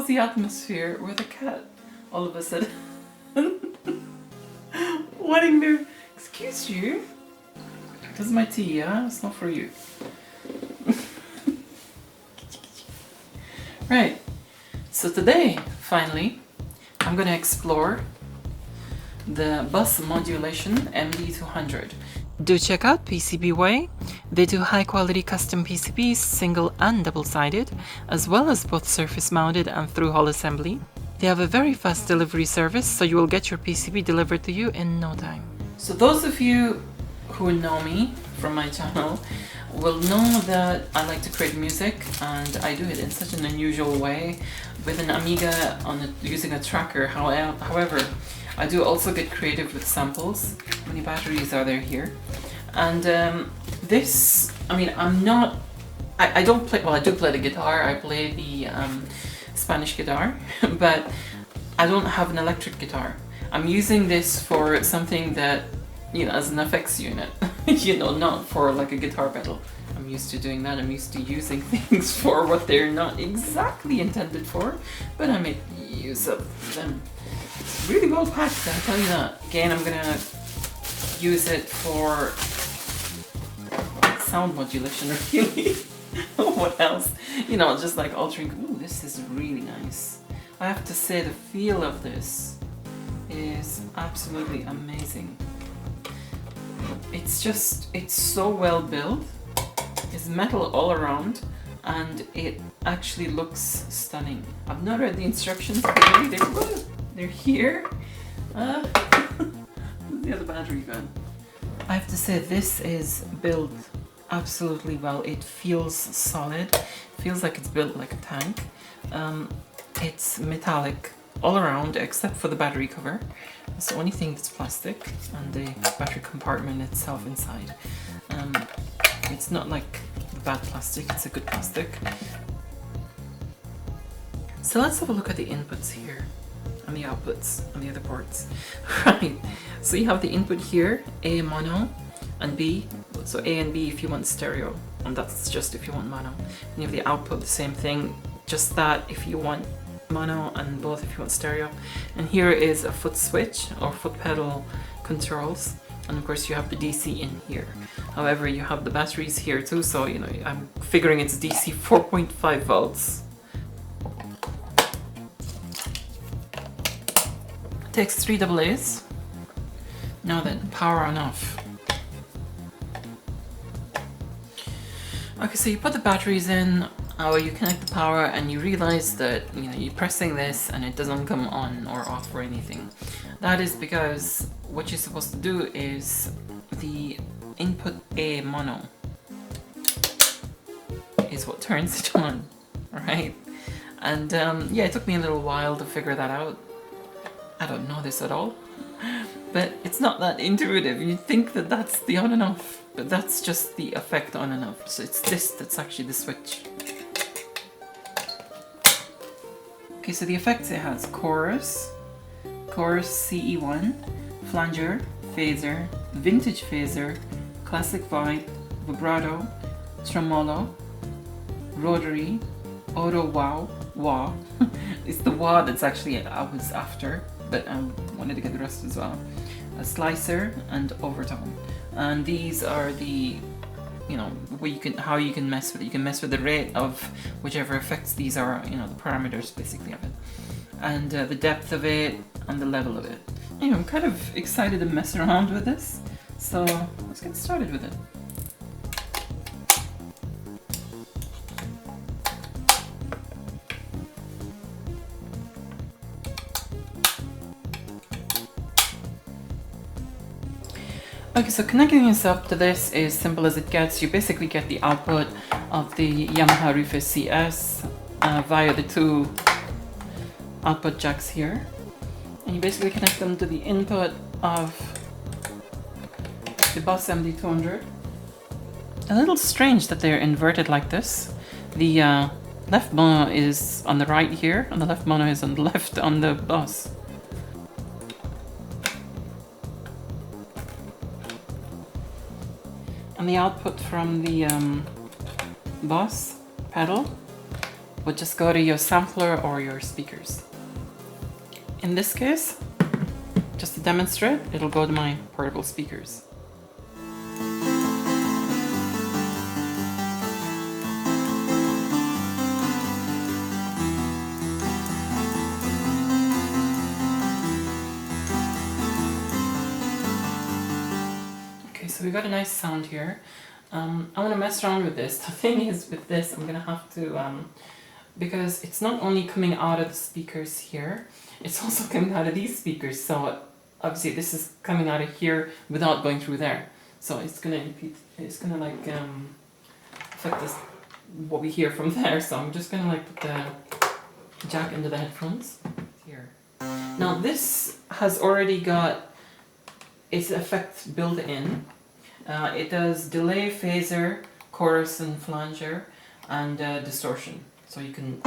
cozy atmosphere with a cat all of a sudden wanting to, excuse you, this is my tea, yeah? It's not for you. Right, so today, finally, I'm gonna explore the bus modulation MD-200. Do check out PCBWay. They do high quality custom PCBs, single and double-sided, as well as both surface mounted and through-hole assembly. They have a very fast delivery service, so you will get your PCB delivered to you in no time. So those of you who know me from my channel will know that I like to create music, and I do it in such an unusual way with an Amiga using a tracker. However, I do also get creative with samples. How many batteries are there here? And this, I mean, I don't play, well, I do play the guitar. I play the Spanish guitar, but I don't have an electric guitar. I'm using this for something that, you know, as an effects unit, you know, not for like a guitar pedal. I'm used to doing that. I'm used to using things for what they're not exactly intended for, but I make use of them. It's really well packed, I'll tell you that. Again, I'm gonna use it for sound modulation, really. What else? You know, just like altering. Ooh, this is really nice. I have to say, the feel of this is absolutely amazing. It's just, it's so well built. It's metal all around, and it actually looks stunning. I've not read the instructions clearly. They're here. The other battery gun. I have to say, this is built absolutely well. It feels solid. Feels like it's built like a tank. It's metallic all around except for the battery cover. It's the only thing that's plastic, and the battery compartment itself inside. It's not like bad plastic, it's a good plastic. So let's have a look at the inputs here and the outputs on the other ports. Right, so you have the input here, A mono and B. So A and B if you want stereo, and that's just if you want mono. And you have the output, the same thing, just that if you want mono, and both if you want stereo. And here is a foot switch or foot pedal controls, and of course you have the DC in here. However, you have the batteries here too, so you know, I'm figuring it's DC 4.5 volts. It takes 3 AA's. Now then, power on off. Okay, so you put the batteries in, or you connect the power, and you realize that, you know, you're pressing this and it doesn't come on or off or anything. That is because what you're supposed to do is the input A mono is what turns it on, right? And yeah, it took me a little while to figure that out. I don't know this at all, but it's not that intuitive. You'd think that that's the on and off, but that's just the effect on and off. So it's this that's actually the switch. Okay, so the effects it has: chorus, CE1, flanger, phaser, vintage phaser, classic vibe, vibrato, tremolo, rotary, auto wah. It's the wah that's actually I was after, but I wanted to get the rest as well. A slicer and overtone. And these are the, you know, how you can mess with it. You can mess with the rate of whichever effects these are, you know, the parameters basically of it. And the depth of it and the level of it. Anyway, I'm kind of excited to mess around with this. So let's get started with it. Okay, so connecting this up to this is simple as it gets. You basically get the output of the Yamaha Rufus CS via the 2 output jacks here. And you basically connect them to the input of the bus MD-200. A little strange that they're inverted like this. The left mono is on the right here, and the left mono is on the left on the bus. And the output from the bus pedal would just go to your sampler or your speakers. In this case, just to demonstrate, it'll go to my portable speakers. So we got a nice sound here. I want to mess around with this. The thing is with this, I'm gonna have to, because it's not only coming out of the speakers here, it's also coming out of these speakers. So obviously this is coming out of here without going through there. So it's gonna like affect this, what we hear from there. So I'm just gonna like put the jack into the headphones here. Now this has already got its effect built in. It does delay, phaser, chorus and flanger, and distortion. So you can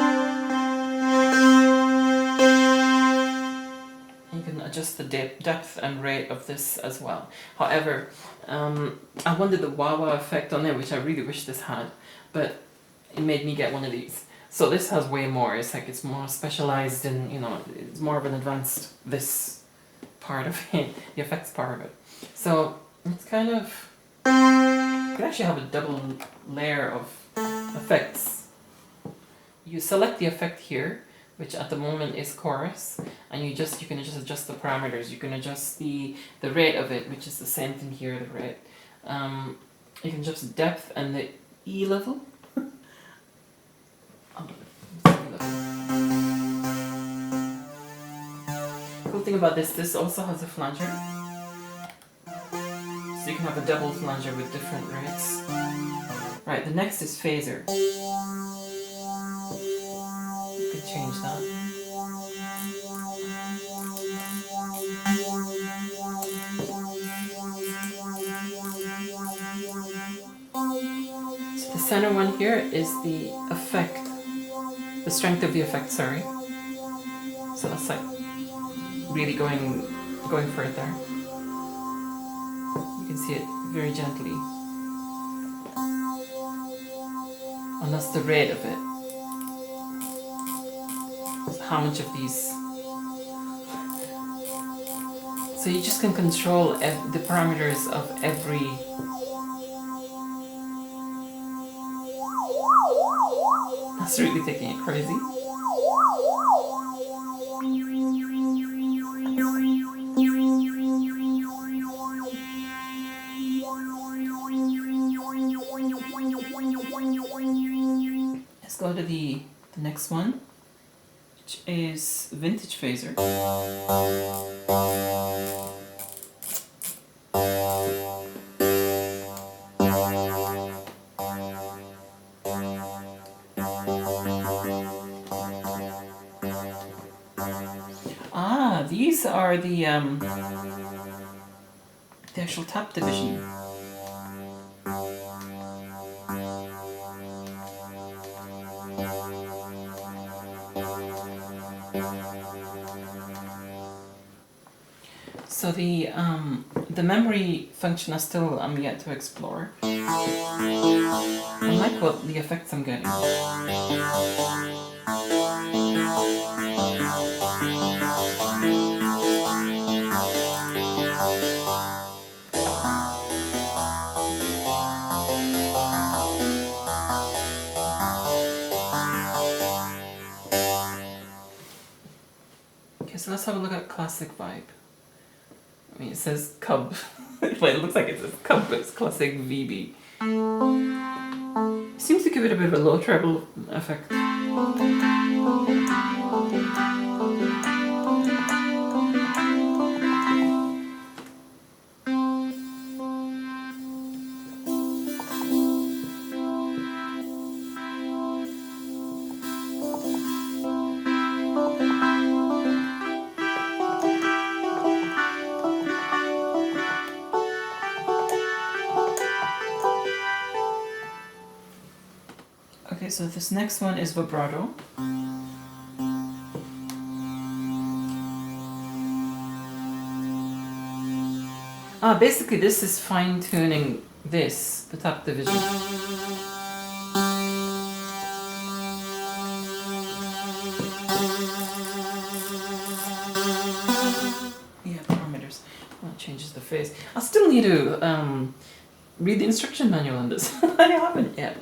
adjust the depth and rate of this as well. However, I wanted the wah-wah effect on it, which I really wish this had, but it made me get one of these. So this has way more. It's like it's more specialized in, you know, it's more of an advanced this part of it, the effects part of it. So it's kind of, you can actually have a double layer of effects. You select the effect here, which at the moment is chorus, and you can just adjust the parameters. You can adjust the rate of it, which is the same thing here, the rate. You can adjust the depth and the E level. Cool thing about this also has a flanger. So you can have a double flanger with different rates. Right, the next is phaser. You can change that. So the center one here is the effect, the strength of the effect, sorry. So that's like really going for it there. You can see it very gently. And that's the rate of it. So how much of these. So you just can control the parameters of every. That's really taking it crazy. Let's go to the next one, which is vintage phaser. Ah, these are the actual tap division. So the memory function I'm yet to explore. I like what the effects I'm getting. Okay, so let's have a look at classic vibe. I mean, it says Cub. Well, it looks like it says Cub, but it's classic VB. It seems to give it a bit of a low treble effect. Okay, so this next one is vibrato. Basically this is fine-tuning the tap division. need to read the instruction manual on this. I haven't yet,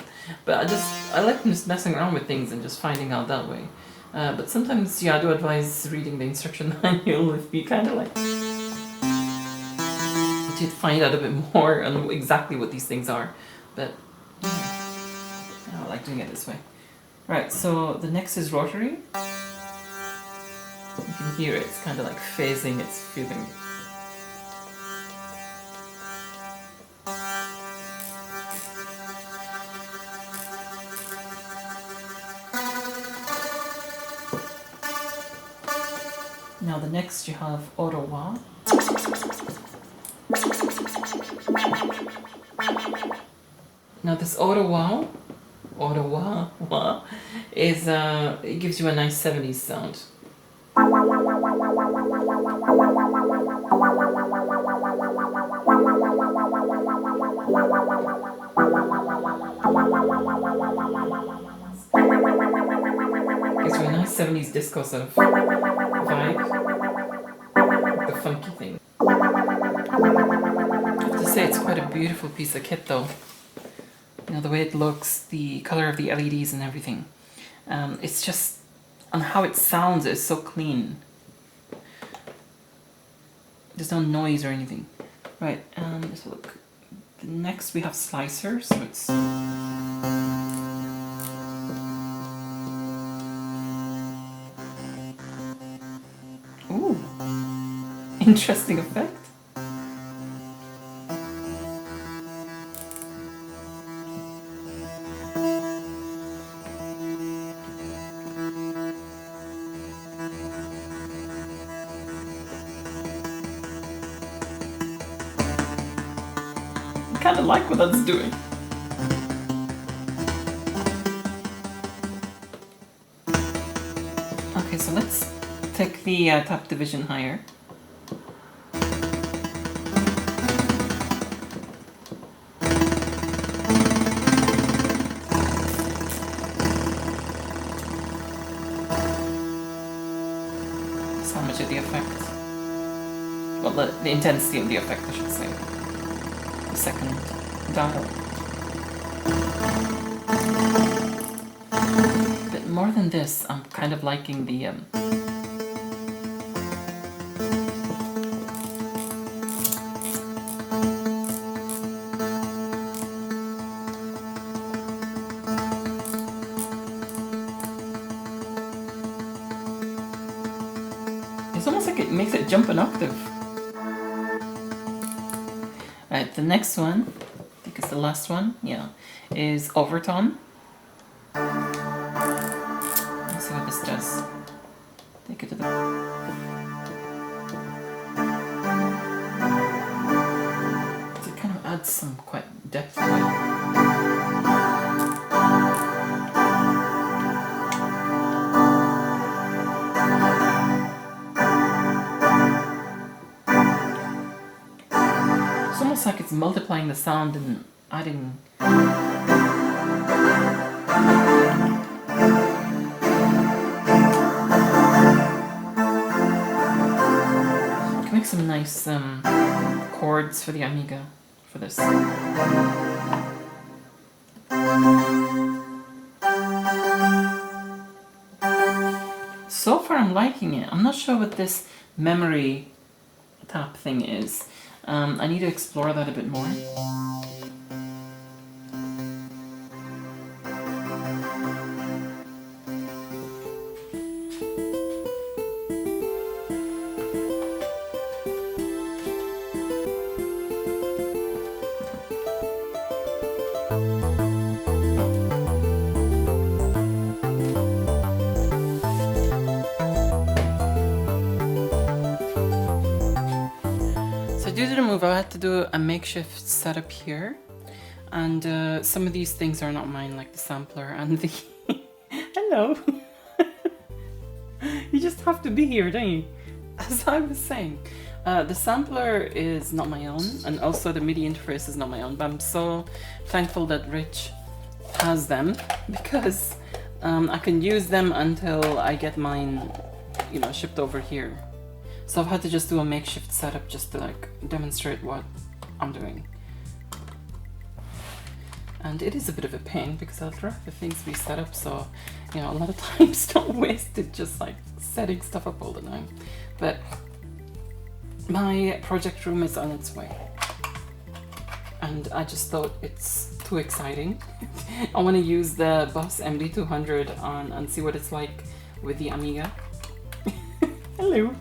but I like just messing around with things and just finding out that way. But sometimes, yeah, I do advise reading the instruction manual if you kind of like to find out a bit more on exactly what these things are. But yeah, I like doing it this way. Right, so the next is rotary. You can hear it, it's kind of like phasing, it's feeling. Now the next you have auto wah. Now this auto wah is it gives you a nice 70s sound. Gives you a nice 70s disco sort of vibe. The funky thing. I have to say it's quite a beautiful piece of kit though. You know, the way it looks, the color of the LEDs and everything. It's just, and how it sounds is so clean. There's no noise or anything. Right, let's look. Next we have slicer, so it's... Ooh, interesting effect. I kind of like what that's doing. Okay, so let's take the top division higher. That's how much of the effect. Well, the intensity of the effect, I should say. The second dial. But more than this, I'm kind of liking the it's almost like it makes it jump an octave. Right, the next one, I think it's the last one, yeah, is overtone. Let's see what this does. Take it to the... It kind of adds some quite depth to it. It's almost like it's multiplying the sound and adding... You can make some nice chords for the Amiga for this. So far I'm liking it. I'm not sure what this memory tap thing is. I need to explore that a bit more. Due to the move, I had to do a makeshift setup here, and some of these things are not mine, like the sampler and the... Hello! You just have to be here, don't you? As I was saying, the sampler is not my own, and also the MIDI interface is not my own, but I'm so thankful that Rich has them, because I can use them until I get mine, you know, shipped over here. So I've had to just do a makeshift setup just to like demonstrate what I'm doing. And it is a bit of a pain because I'd rather things be set up so, you know, a lot of times don't waste it just like setting stuff up all the time. But my project room is on its way. And I just thought it's too exciting. I want to use the Boss MD-200 on and see what it's like with the Amiga. Hello.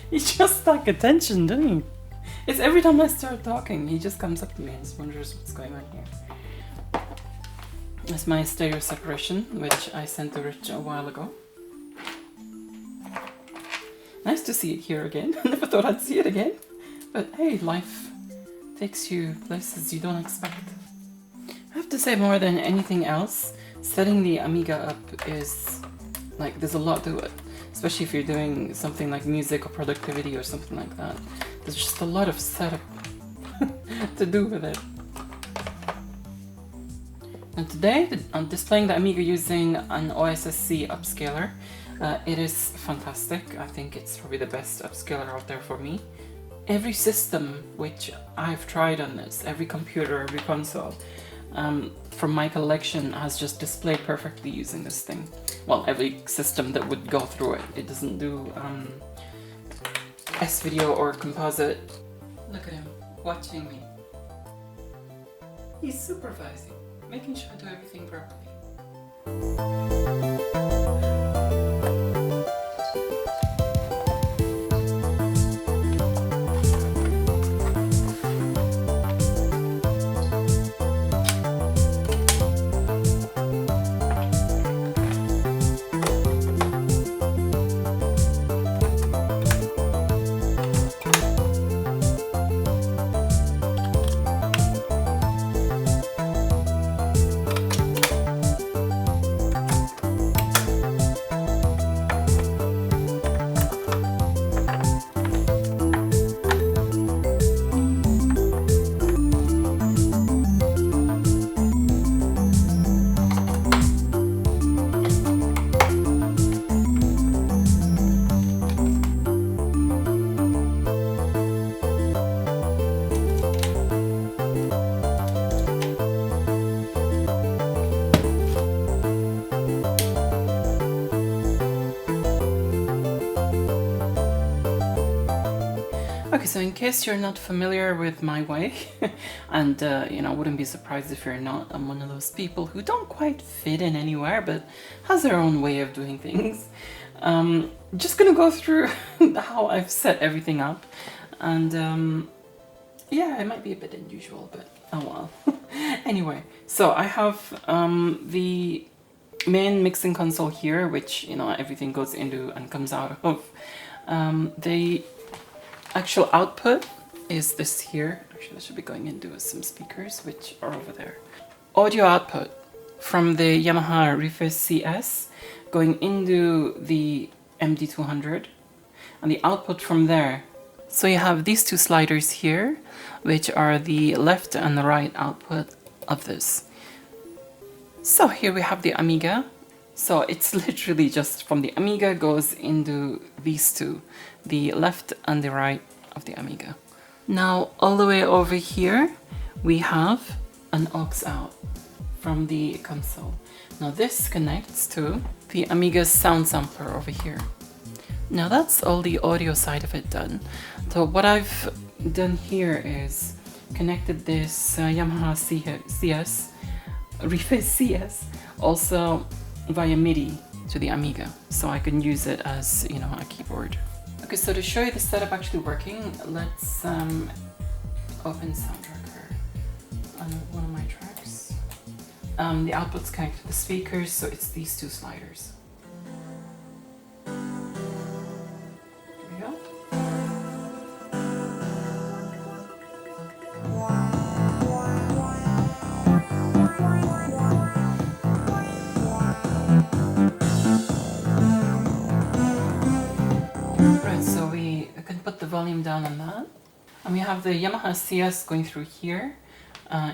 He just like attention, doesn't he? It's every time I start talking, he just comes up to me and just wonders what's going on here. That's my stereo separation, which I sent to Rich a while ago. Nice to see it here again. I never thought I'd see it again. But hey, life takes you places you don't expect. I have to say, more than anything else, setting the Amiga up is like, there's a lot to it. Especially if you're doing something like music or productivity or something like that. There's just a lot of setup to do with it. And today I'm displaying the Amiga using an OSSC upscaler. It is fantastic. I think it's probably the best upscaler out there for me. Every system which I've tried on this, every computer, every console, from my collection has just displayed perfectly using this thing. Well, every system that would go through it. It doesn't do S-video or composite. Look at him, watching me. He's supervising, making sure I do everything properly. Okay, so in case you're not familiar with my way, and you know, wouldn't be surprised if you're not, I'm one of those people who don't quite fit in anywhere, but has their own way of doing things. Just gonna go through how I've set everything up, and yeah, it might be a bit unusual, but oh well. Anyway, so I have the main mixing console here, which, you know, everything goes into and comes out of. The actual output is this here. Actually, I should be going into some speakers, which are over there. Audio output from the Yamaha Reface CS going into the MD-200, and the output from there. So you have these two sliders here, which are the left and the right output of this. So here we have the Amiga. So it's literally just from the Amiga goes into these two, the left and the right of the Amiga. Now all the way over here we have an aux out from the console. Now this connects to the Amiga's sound sampler over here. Now that's all the audio side of it done. So what I've done here is connected this Yamaha CS, Reface CS, also via MIDI to the Amiga, so I can use it as, you know, a keyboard. Okay, so to show you the setup actually working, let's open Soundtracker on one of my tracks. The output's connected to the speakers, so it's these two sliders. Here we go. Right, so we can put the volume down on that. And we have the Yamaha CS going through here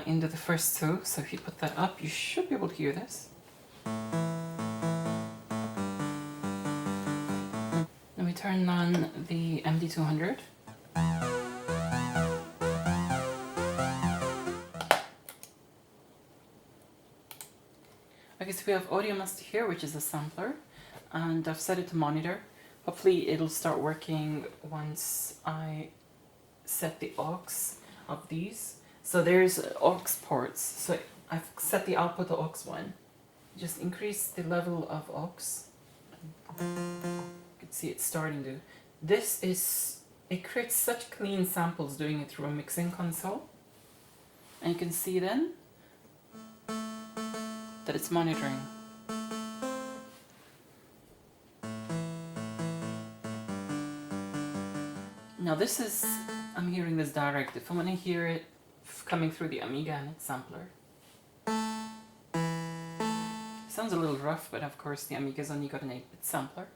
into the first two. So if you put that up, you should be able to hear this. Then we turn on the MD-200. Okay, so we have audio master here, which is a sampler, and I've set it to monitor. Hopefully it'll start working once I set the aux of these. So there's aux ports. So I've set the output to aux 1. Just increase the level of aux. You can see it's starting to. It creates such clean samples doing it through a mixing console. And you can see then that it's monitoring. Now this is, I'm hearing this direct. If I want to hear it coming through the Amiga and its sampler. It sounds a little rough, but of course the Amiga's only got an 8-bit sampler.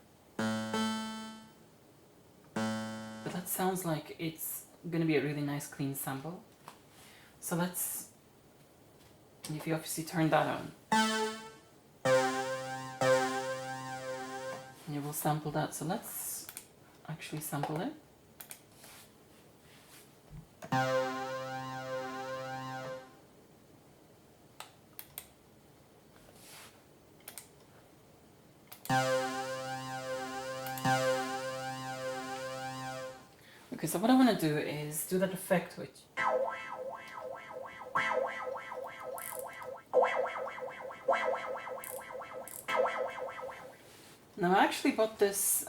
But that sounds like it's going to be a really nice clean sample. So let's, if you obviously turn that on, and you will sample that. So let's actually sample it. Okay, so what I want to do is do that effect which now I actually bought this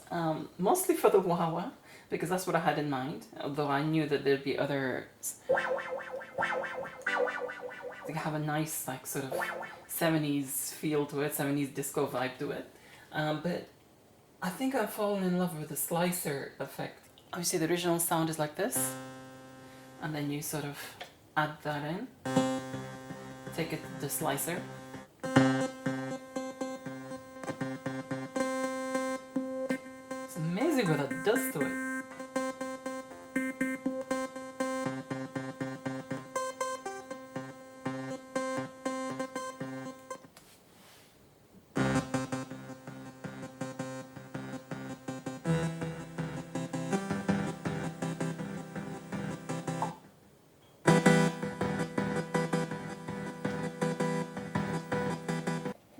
mostly for the wah-wah because that's what I had in mind, although I knew that there'd be others to have a nice like sort of 70s feel to it, 70s disco vibe to it, but I think I've fallen in love with the slicer effect. Obviously the original sound is like this, and then you sort of add that in, take it to the slicer. It's amazing what that does to it.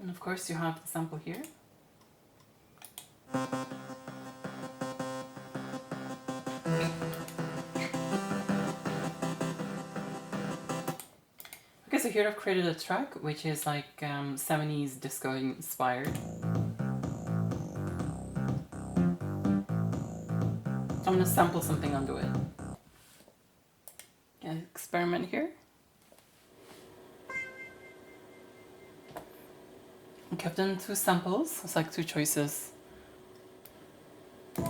Of course you have the sample here. Okay, so here I've created a track which is like 70s disco inspired. I'm going to sample something onto it. Experiment here. Okay, I've done 2 samples, it's like 2 choices. You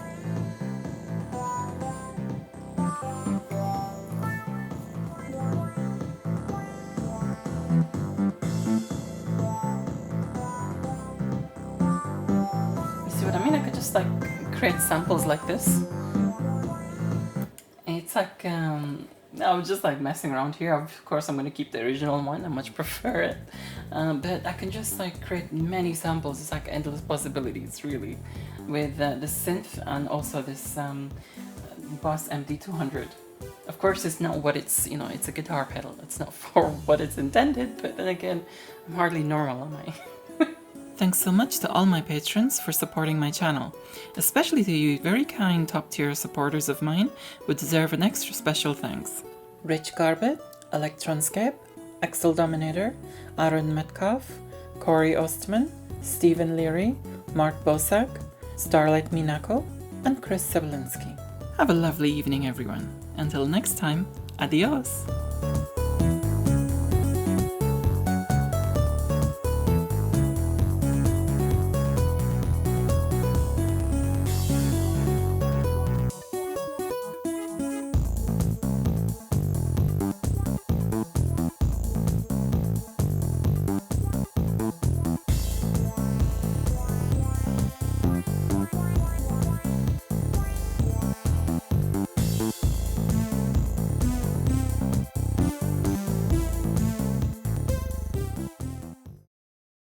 see what I mean? I could just like create samples like this. It's like, I was just like messing around here. Of course I'm going to keep the original one, I much prefer it. But I can just like create many samples. It's like endless possibilities really with the synth and also this Boss MD-200. Of course it's not what it's, you know, it's a guitar pedal. It's not for what it's intended, but then again, I'm hardly normal, am I? Thanks so much to all my patrons for supporting my channel, especially to you very kind top-tier supporters of mine who deserve an extra special thanks. Rich Garbett, Electronscape, Axel Dominator, Aaron Metcalf, Corey Ostman, Stephen Leary, Mark Bosak, Starlight Minako, and Chris Sebelinsky. Have a lovely evening everyone. Until next time, adios!